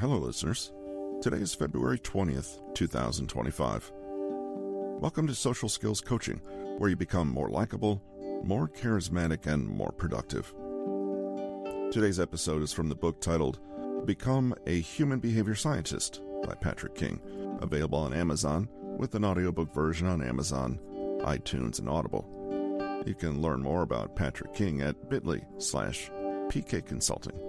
Hello, listeners. Today is February 20th, 2025. Welcome to Social Skills Coaching, where you become more likable, more charismatic, and more productive. Today's episode is from the book titled Become a Human Behavior Scientist by Patrick King, available on Amazon with an audiobook version on Amazon, iTunes, and Audible. You can learn more about Patrick King at bit.ly/PK Consulting.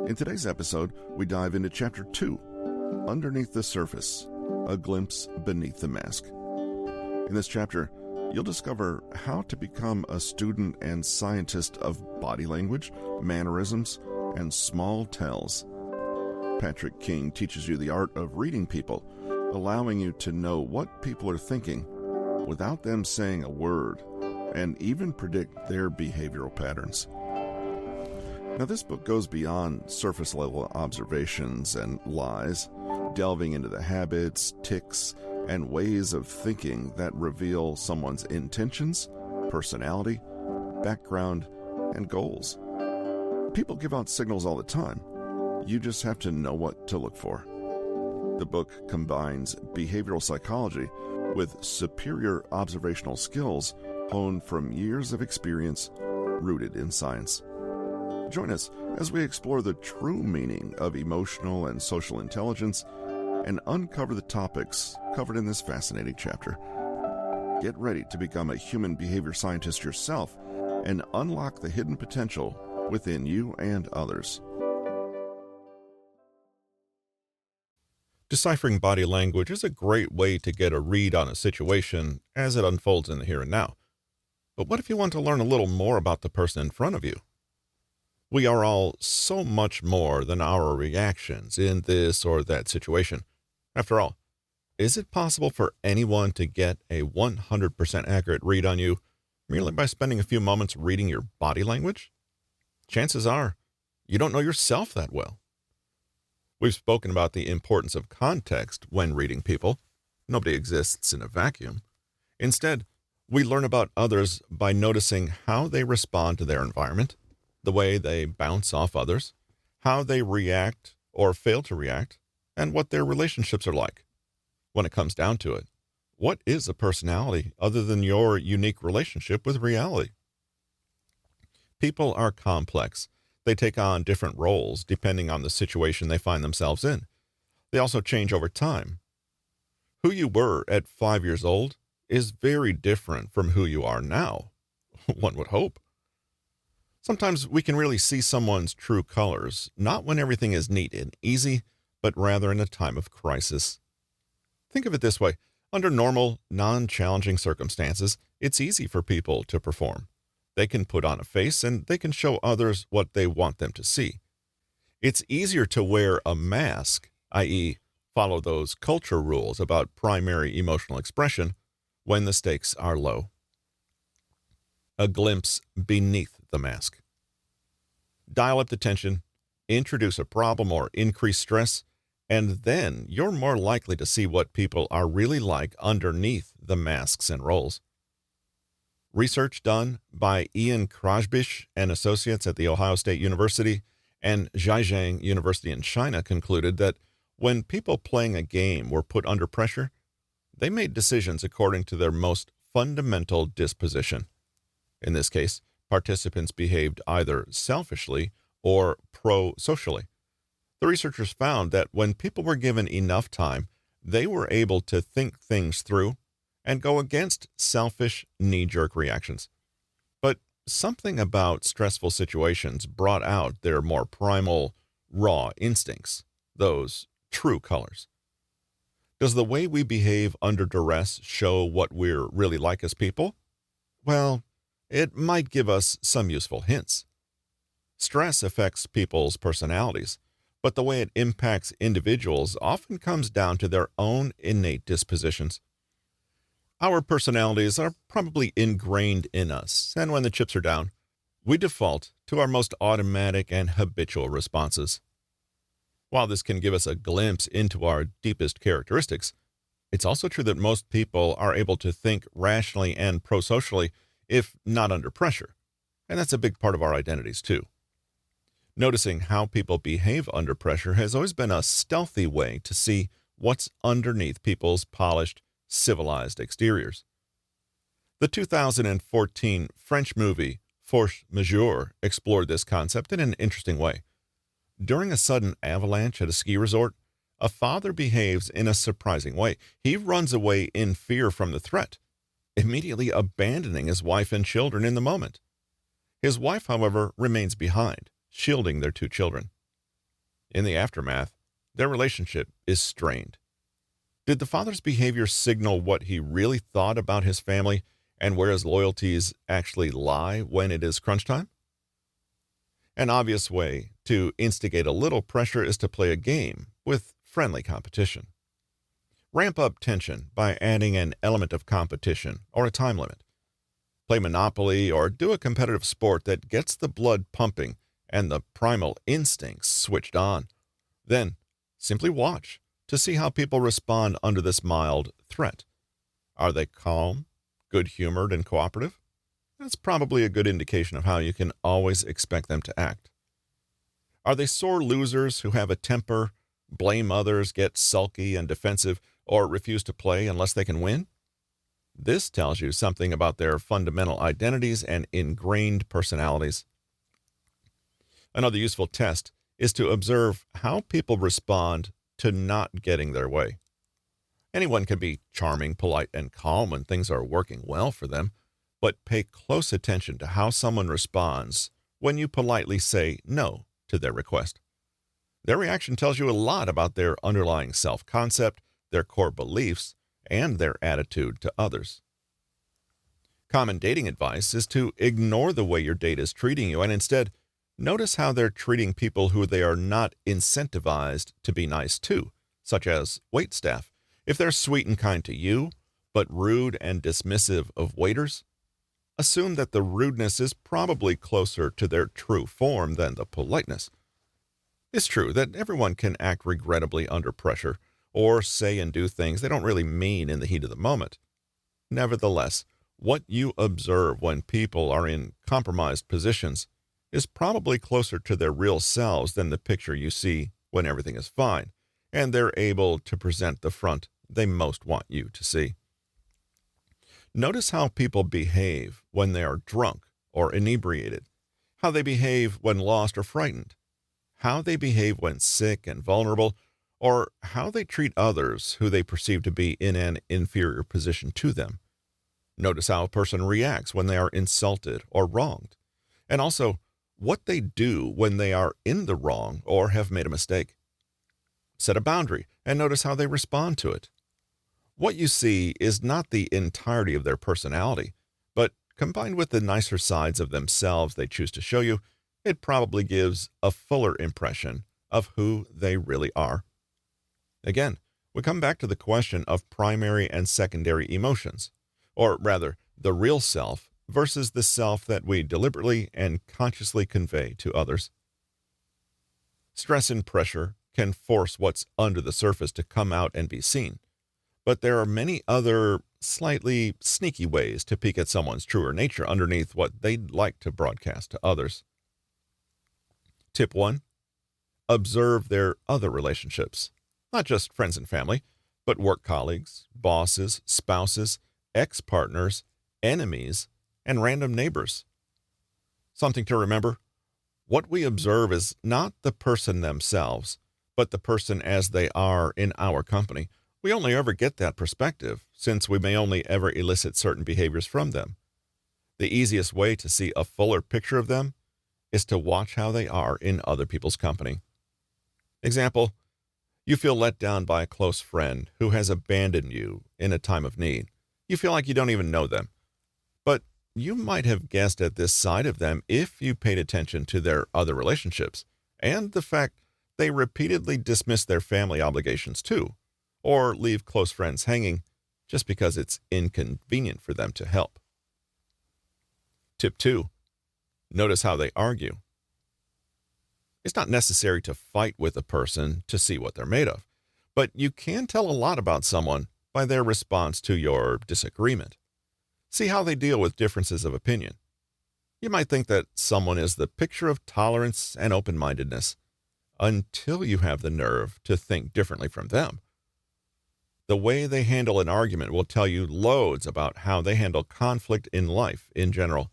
In today's episode, we dive into Chapter 2, Underneath the Surface, A Glimpse Beneath the Mask. In this chapter, you'll discover how to become a student and scientist of body language, mannerisms, and small tells. Patrick King teaches you the art of reading people, allowing you to know what people are thinking without them saying a word, and even predict their behavioral patterns. Now, this book goes beyond surface-level observations and lies, delving into the habits, tics, and ways of thinking that reveal someone's intentions, personality, background, and goals. People give out signals all the time. You just have to know what to look for. The book combines behavioral psychology with superior observational skills honed from years of experience rooted in science. Join us as we explore the true meaning of emotional and social intelligence and uncover the topics covered in this fascinating chapter. Get ready to become a human behavior scientist yourself and unlock the hidden potential within you and others. Deciphering body language is a great way to get a read on a situation as it unfolds in the here and now. But what if you want to learn a little more about the person in front of you? We are all so much more than our reactions in this or that situation. After all, is it possible for anyone to get a 100% accurate read on you merely by spending a few moments reading your body language? Chances are, you don't know yourself that well. We've spoken about the importance of context when reading people. Nobody exists in a vacuum. Instead, we learn about others by noticing how they respond to their environment, the way they bounce off others, how they react or fail to react, and what their relationships are like. When it comes down to it, what is a personality other than your unique relationship with reality? People are complex. They take on different roles depending on the situation they find themselves in. They also change over time. Who you were at 5 years old is very different from who you are now, one would hope. Sometimes we can really see someone's true colors, not when everything is neat and easy, but rather in a time of crisis. Think of it this way. Under normal, non-challenging circumstances, it's easy for people to perform. They can put on a face and they can show others what they want them to see. It's easier to wear a mask, i.e., follow those culture rules about primary emotional expression, when the stakes are low. A glimpse beneath the mask. Dial up the tension, introduce a problem or increase stress, and then you're more likely to see what people are really like underneath the masks and roles. Research done by Ian Krajbish and Associates at The Ohio State University and Zhejiang University in China concluded that when people playing a game were put under pressure, they made decisions according to their most fundamental disposition. In this case, participants behaved either selfishly or pro-socially. The researchers found that when people were given enough time, they were able to think things through and go against selfish, knee-jerk reactions. But something about stressful situations brought out their more primal, raw instincts, those true colors. Does the way we behave under duress show what we're really like as people? Well, it might give us some useful hints. Stress affects people's personalities, but the way it impacts individuals often comes down to their own innate dispositions. Our personalities are probably ingrained in us, and when the chips are down, we default to our most automatic and habitual responses. While this can give us a glimpse into our deepest characteristics, it's also true that most people are able to think rationally and pro-socially if not under pressure, and that's a big part of our identities too. Noticing how people behave under pressure has always been a stealthy way to see what's underneath people's polished, civilized exteriors. The 2014 French movie Force Majeure explored this concept in an interesting way. During a sudden avalanche at a ski resort, a father behaves in a surprising way. He runs away in fear from the threat, immediately abandoning his wife and children in the moment. His wife, however, remains behind, shielding their 2 children. In the aftermath, their relationship is strained. Did the father's behavior signal what he really thought about his family and where his loyalties actually lie when it is crunch time? An obvious way to instigate a little pressure is to play a game with friendly competition. Ramp up tension by adding an element of competition or a time limit. Play Monopoly or do a competitive sport that gets the blood pumping and the primal instincts switched on. Then simply watch to see how people respond under this mild threat. Are they calm, good-humored, and cooperative? That's probably a good indication of how you can always expect them to act. Are they sore losers who have a temper, blame others, get sulky and defensive, or refuse to play unless they can win? This tells you something about their fundamental identities and ingrained personalities. Another useful test is to observe how people respond to not getting their way. Anyone can be charming, polite, and calm when things are working well for them, but pay close attention to how someone responds when you politely say no to their request. Their reaction tells you a lot about their underlying self-concept, their core beliefs, and their attitude to others. Common dating advice is to ignore the way your date is treating you and instead notice how they're treating people who they are not incentivized to be nice to, such as waitstaff. If they're sweet and kind to you, but rude and dismissive of waiters, assume that the rudeness is probably closer to their true form than the politeness. It's true that everyone can act regrettably under pressure or say and do things they don't really mean in the heat of the moment. Nevertheless, what you observe when people are in compromised positions is probably closer to their real selves than the picture you see when everything is fine, and they're able to present the front they most want you to see. Notice how people behave when they are drunk or inebriated, how they behave when lost or frightened, how they behave when sick and vulnerable, or how they treat others who they perceive to be in an inferior position to them. Notice how a person reacts when they are insulted or wronged, and also what they do when they are in the wrong or have made a mistake. Set a boundary and notice how they respond to it. What you see is not the entirety of their personality, but combined with the nicer sides of themselves they choose to show you, it probably gives a fuller impression of who they really are. Again, we come back to the question of primary and secondary emotions, or rather, the real self versus the self that we deliberately and consciously convey to others. Stress and pressure can force what's under the surface to come out and be seen, but there are many other slightly sneaky ways to peek at someone's truer nature underneath what they'd like to broadcast to others. Tip 1. Observe their other relationships, not just friends and family, but work colleagues, bosses, spouses, ex-partners, enemies, and random neighbors. Something to remember: what we observe is not the person themselves, but the person as they are in our company. We only ever get that perspective, since we may only ever elicit certain behaviors from them. The easiest way to see a fuller picture of them is to watch how they are in other people's company. Example: you feel let down by a close friend who has abandoned you in a time of need. You feel like you don't even know them. But you might have guessed at this side of them if you paid attention to their other relationships, and the fact they repeatedly dismiss their family obligations too, or leave close friends hanging just because it's inconvenient for them to help. Tip 2. Notice how they argue. It's not necessary to fight with a person to see what they're made of, but you can tell a lot about someone by their response to your disagreement. See how they deal with differences of opinion. You might think that someone is the picture of tolerance and open-mindedness until you have the nerve to think differently from them. The way they handle an argument will tell you loads about how they handle conflict in life in general.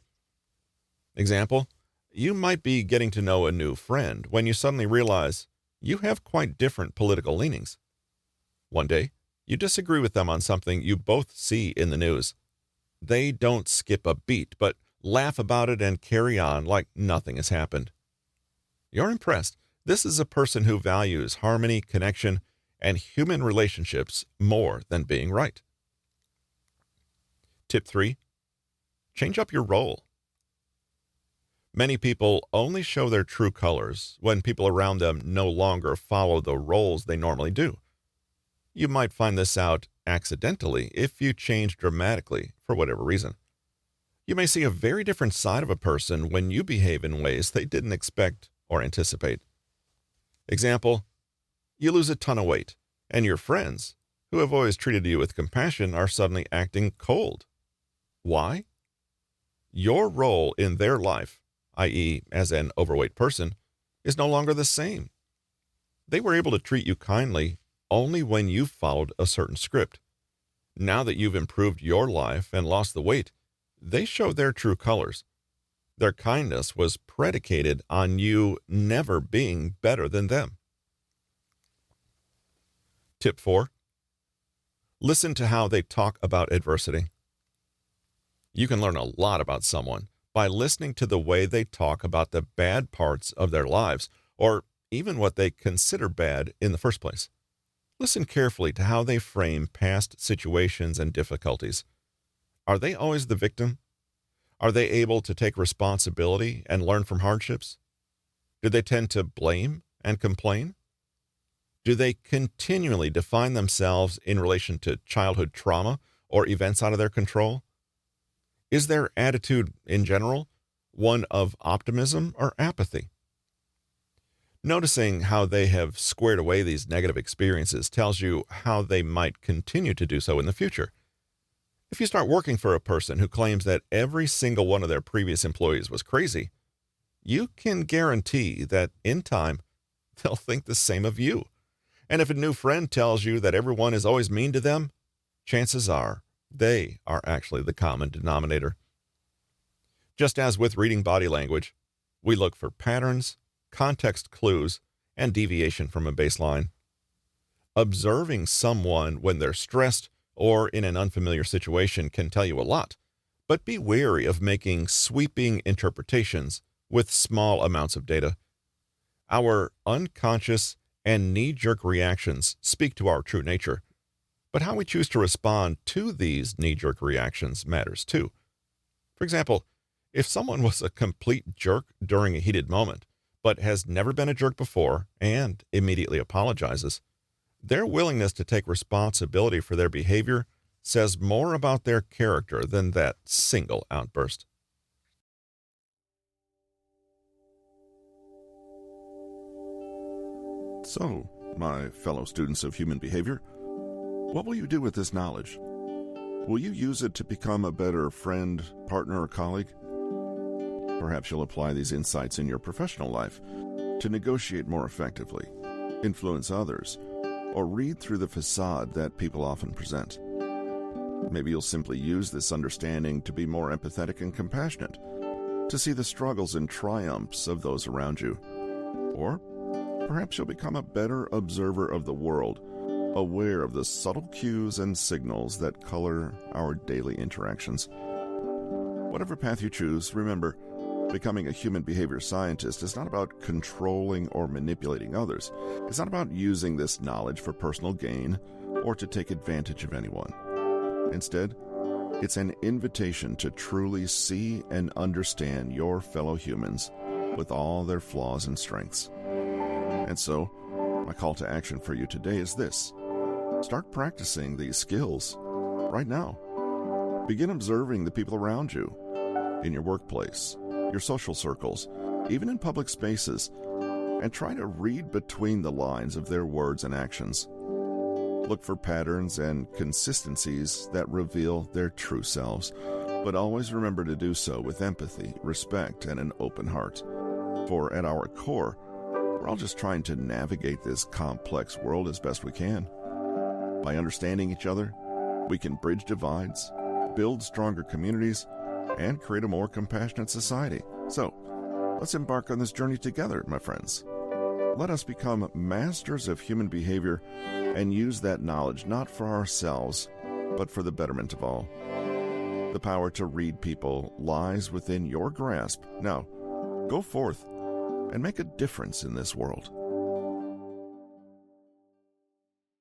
Example, you might be getting to know a new friend when you suddenly realize you have quite different political leanings. One day, you disagree with them on something you both see in the news. They don't skip a beat, but laugh about it and carry on like nothing has happened. You're impressed. This is a person who values harmony, connection, and human relationships more than being right. Tip 3. Change up your role. Many people only show their true colors when people around them no longer follow the roles they normally do. You might find this out accidentally if you change dramatically for whatever reason. You may see a very different side of a person when you behave in ways they didn't expect or anticipate. Example, you lose a ton of weight, and your friends, who have always treated you with compassion, are suddenly acting cold. Why? Your role in their life, i.e., as an overweight person, is no longer the same. They were able to treat you kindly only when you followed a certain script. Now that you've improved your life and lost the weight, they show their true colors. Their kindness was predicated on you never being better than them. Tip 4. Listen to how they talk about adversity. You can learn a lot about someone by listening to the way they talk about the bad parts of their lives, or even what they consider bad in the first place. Listen carefully to how they frame past situations and difficulties. Are they always the victim? Are they able to take responsibility and learn from hardships? Do they tend to blame and complain? Do they continually define themselves in relation to childhood trauma or events out of their control? Is their attitude in general one of optimism or apathy? Noticing how they have squared away these negative experiences tells you how they might continue to do so in the future. If you start working for a person who claims that every single one of their previous employees was crazy, you can guarantee that in time, they'll think the same of you. And if a new friend tells you that everyone is always mean to them, chances are they are actually the common denominator. Just as with reading body language, we look for patterns, context clues, and deviation from a baseline. Observing someone when they're stressed or in an unfamiliar situation can tell you a lot, but be wary of making sweeping interpretations with small amounts of data. Our unconscious and knee-jerk reactions speak to our true nature, but how we choose to respond to these knee-jerk reactions matters too. For example, if someone was a complete jerk during a heated moment, but has never been a jerk before and immediately apologizes, their willingness to take responsibility for their behavior says more about their character than that single outburst. So, my fellow students of human behavior, what will you do with this knowledge? Will you use it to become a better friend, partner, or colleague? Perhaps you'll apply these insights in your professional life to negotiate more effectively, influence others, or read through the facade that people often present. Maybe you'll simply use this understanding to be more empathetic and compassionate, to see the struggles and triumphs of those around you. Or perhaps you'll become a better observer of the world, aware of the subtle cues and signals that color our daily interactions. Whatever path you choose, remember, becoming a human behavior scientist is not about controlling or manipulating others. It's not about using this knowledge for personal gain or to take advantage of anyone. Instead, it's an invitation to truly see and understand your fellow humans with all their flaws and strengths. And so, my call to action for you today is this. Start practicing these skills right now. Begin observing the people around you, in your workplace, your social circles, even in public spaces, and try to read between the lines of their words and actions. Look for patterns and consistencies that reveal their true selves, but always remember to do so with empathy, respect, and an open heart. For at our core, we're all just trying to navigate this complex world as best we can. By understanding each other, we can bridge divides, build stronger communities, and create a more compassionate society. So, let's embark on this journey together, my friends. Let us become masters of human behavior and use that knowledge not for ourselves, but for the betterment of all. The power to read people lies within your grasp. Now, go forth and make a difference in this world.